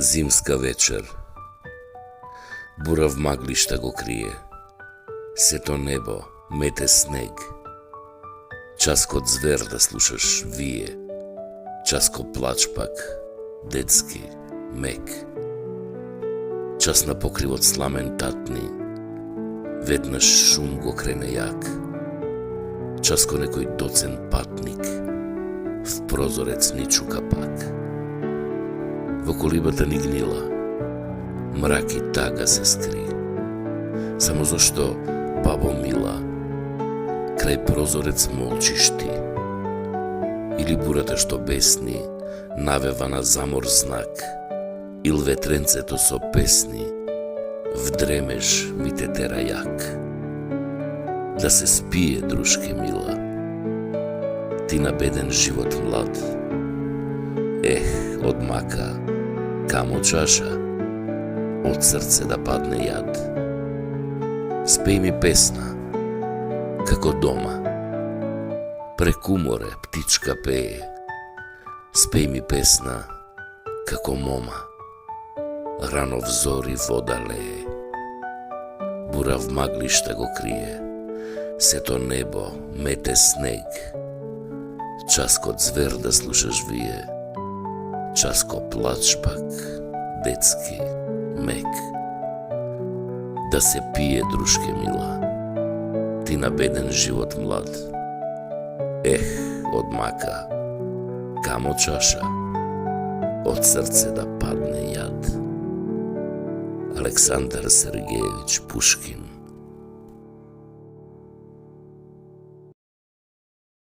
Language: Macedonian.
Zimska večer, burav maglišta go krije, seto nebo mete sneg, čas kod zver da slušaš vije, čas ko plač pak, detski, mek, čas na pokrivot slamen tatni, vednaš šum go krene jak, čas ko nekoj docen patnik, v prozorec ni čuka pak. Во колибата ни гнила, мрак и тага се скри, само зашто, бабо мила, крај прозорец молчиш ти, или бурата што бесни, навева на замор знак, ил ветренцето со песни, вдремеш ми те тера јак. Да се спие, друшке мила, ти на беден живот млад, од мака, камо чаша, од срце да падне јад. Спеј ми песна, како дома, преку море птичка пее. Спеј ми песна, како мома, рано взори вода лее. Бурав маглишта го крие, сето небо мете снег. Час код звер да слушаш вие, час ко плач пак, детски, мек. Да се пие, друшке мила, ти на беден живот млад. Од мака, камо чаша, од срце да падне јад. Александар Сергеевич Пушкин.